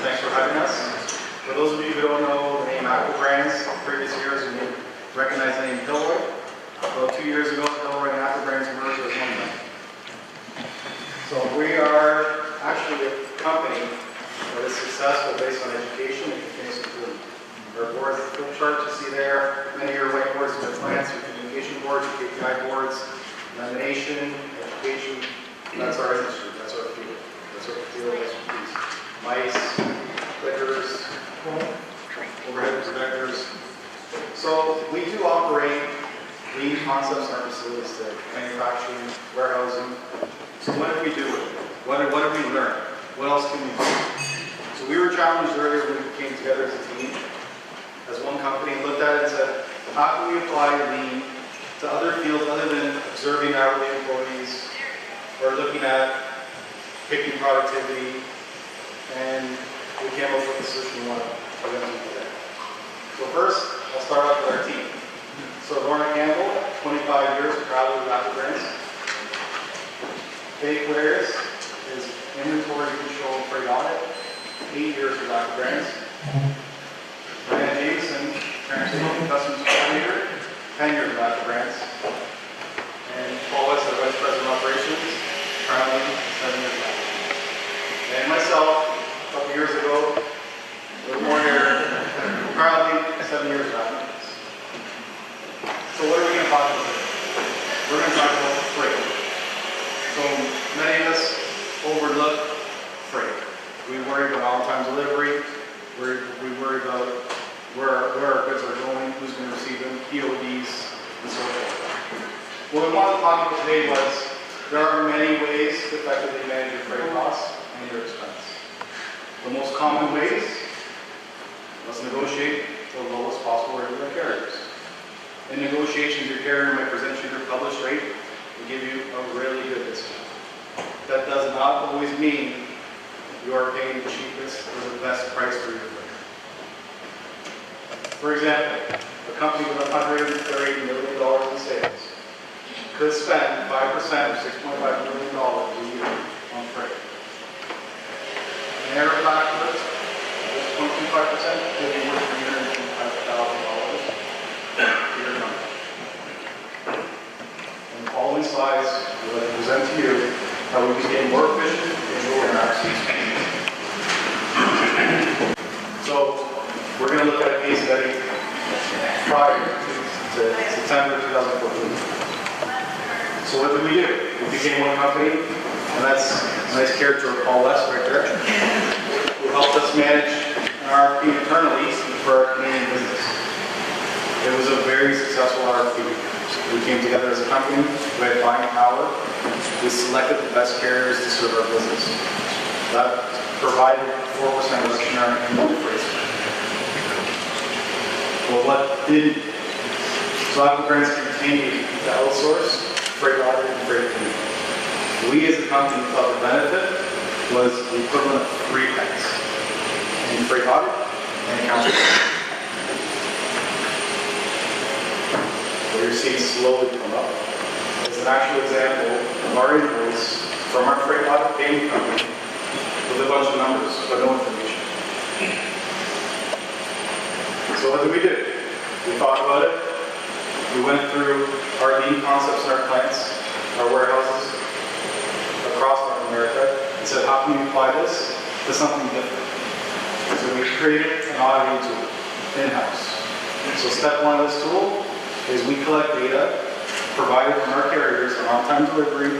Thanks for having us. For those of you who don't know the name Acco Brands, previous years you may recognize the name Hilroy. About 2 years ago, Hilroy and Acco Brands merged as one brand. So we are actually a company that is successful based on education and continuous improvement. Our boards, the flip chart you see there, many of your whiteboards have been plants, your communication boards, your KPI boards, lamination, education. That's our industry, that's our field. That's our field expertise. Mice, clickers, overhead projectors. So we do operate lean concepts in our facilities today, manufacturing, warehousing. So what did we do with it? What did we learn? What else can we do? So we were challenged earlier when we came together as a team, as one company, and looked at it and said, how can we apply lean to other fields other than observing hourly employees or looking at picking productivity, and we came up with the solution we want to present to you today. So first, I'll start off with our team. So Lorna Campbell, 25 years, proudly with Acco Brands. Dave Clares is inventory control and freight audit, 8 years with Acco Brands. Brianna Jameson, transportation and customs coordinator, 10 years with Acco Brands. And Paul West, our vice president of operations, proudly 7 years with Acco. And myself, a couple years ago, a little more here, proudly 7 years with Acco Brands. So what are we going to talk about today? We're going to talk about freight. So many of us overlook freight. We worry about on-time delivery. We worry about where our goods are going, who's going to receive them, PODs, and so forth. What we wanted to talk about today was there are many ways to effectively manage your freight costs and your expense. The most common ways, let's negotiate the lowest possible rate with our carriers. In negotiations, your carrier might present you their published rate and give you a really good discount. That does not always mean you are paying the cheapest or the best price for your freight. For example, a company with $130 million in sales could spend 5% or $6.5 million a year on freight. An error factor of 0.25% could be worth $325,000. In the following slides, we'll present to you how we became more efficient and lower our expenses. So, we're going to look at a case study prior to September 2014. So what did we do? We became one company, and that's a nice character of Paul West right there, who helped us manage an RFP internally for our Canadian business. It was a very successful RFP. We came together as a company, we had buying power, we selected the best carriers to serve our business. That provided 4% reduction in our annual freight spend. Well, what did Acco Brands continue to outsource freight audit and freight cleaning? We as a company thought the benefit was the equivalent of 3 pence in freight audit and accounting. What you're seeing slowly come up is an actual example of our invoice from our freight audit payment company with a bunch of numbers but no information. So what did we do? We thought about it. We went through our lean concepts in our plants, our warehouses across North America, and said, how can we apply this to something different? So we created an auditing tool in-house. So step 1 of this tool is we collect data provided from our carriers on on-time delivery,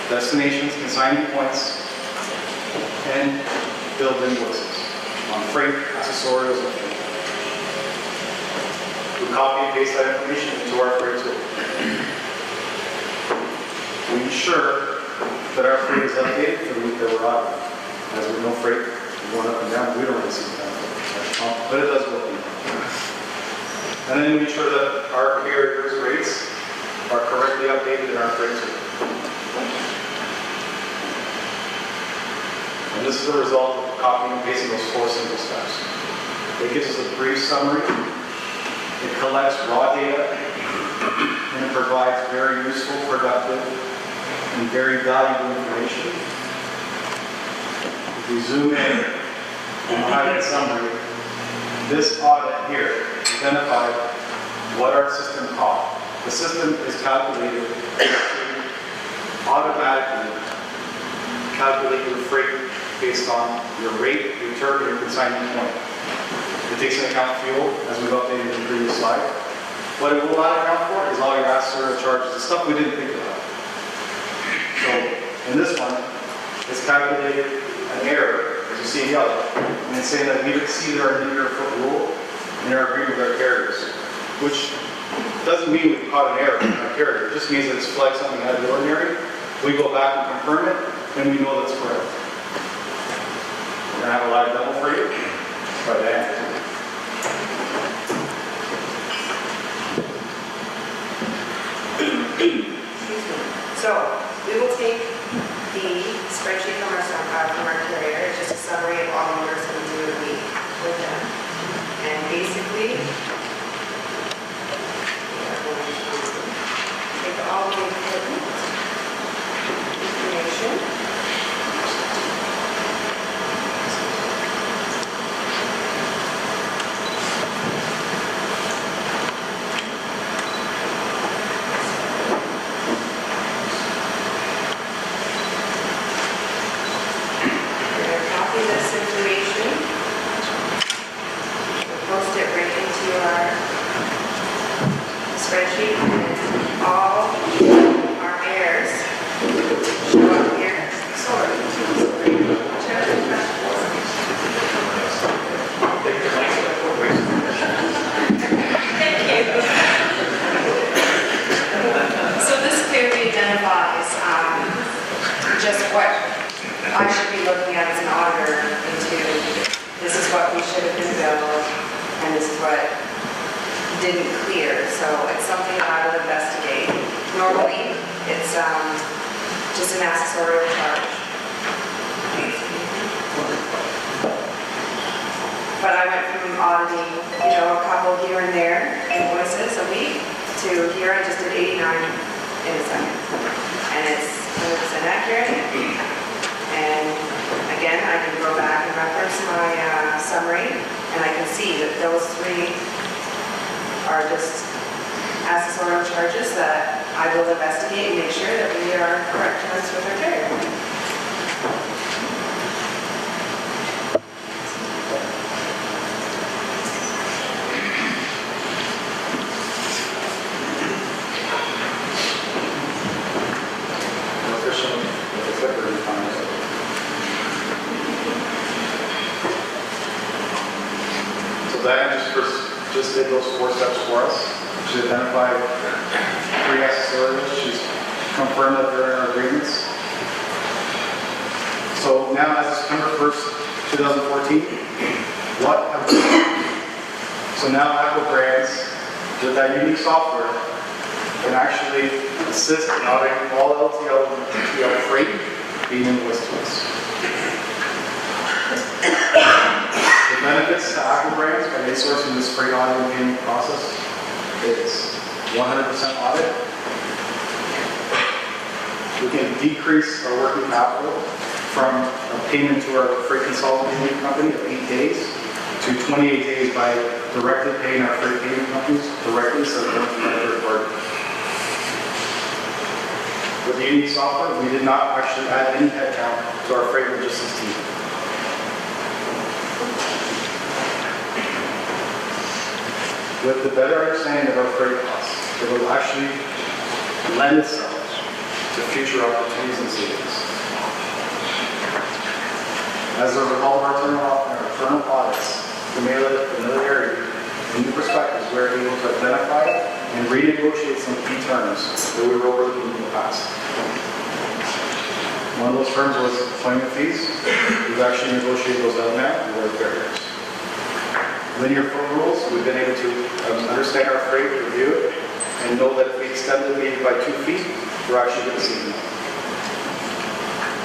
destinations, consignment points, and build invoices on freight, accessorials, and fuel. We copy and paste that information into our freight tool. We ensure that our freight is updated for the week that we're auditing. As we know, freight going up and down, we don't really see the benefit, but it does work. And then we ensure that our carriers' rates are correctly updated in our freight tool. And this is the result of copying and pasting those 4 simple steps. It gives us a brief summary, it collects raw data, and it provides very useful, productive, and very valuable information. If we zoom in, we kind of in summary, this audit here identified what our system caught. The system is calculated to automatically calculate your freight based on your rate, your term, and your consignment point. It takes into account fuel, as we've updated in the previous slide. What it will not account for is all your accessorial charges, the stuff we didn't think about. So in this one, it's calculated an error, as you see in yellow, and it's saying that we've exceeded our linear foot rule in our agreement with our carriers, which doesn't mean we've caught an error in our carrier. It just means that it's flagged something out of the ordinary. We go back and confirm it, and we know that's correct. We're going to have a live demo for you. Try that. So we will take the spreadsheet from our carrier. It's just a summary of all the orders that we do a week with them. And basically, we are going to take all the important information. Spreadsheet, and all our errors show up here. Sorry. Thank you. So this clearly identifies just what I should be looking at as an auditor into. This is what we should have been billed, and this is what didn't clear, so it's something that I will investigate. Normally, it's just an accessorial charge. But I went from auditing, a couple here and there invoices a week to here I just did 89 in a second. And it's 100% accurate. And again, I can go back and reference my summary, and I can see that those three are just accessorial charges that I will investigate and make sure that we are correct terms with our carrier. So that just did those 4 steps for us. She identified 3 accessorials. She's confirmed that they're in our agreements. So now, as of September 1st, 2014, what have we done? So now Acco Brands, with that unique software, can actually assist in auditing all LTL and TTL freight being invoiced to us. The benefits to Acco Brands by insourcing this freight audit and payment process is 100% audit. We can decrease our working capital from a payment to our freight consolidating company of 8 days to 28 days by directly paying our freight payment companies directly instead of going through a third party. With the unique software, we did not actually add any headcount to our freight logistics team. With the better understanding of our freight costs, it will actually lend itself to future opportunities and savings. As a result of our internal audits, familiarity, and new perspectives, we are able to identify and renegotiate some key terms that we were overlooking in the past. One of those terms was appointment fees. We've actually negotiated those out now with our carriers. Linear foot rules, we've been able to understand our freight, review it, and know that if we extend the lead by 2 feet, we're actually going to see them.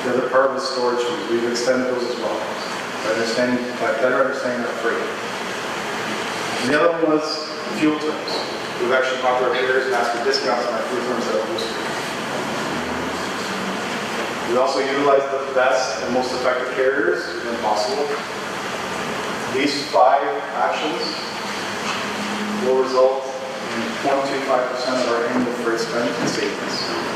The other part was storage fees. We've extended those as well by better understanding our freight. And the other one was fuel terms. We've actually talked to our carriers and asked for discounts on our fuel terms that are posted. We also utilize the best and most effective carriers when possible. These 5 actions will result in 0.25% of our annual freight spend in savings.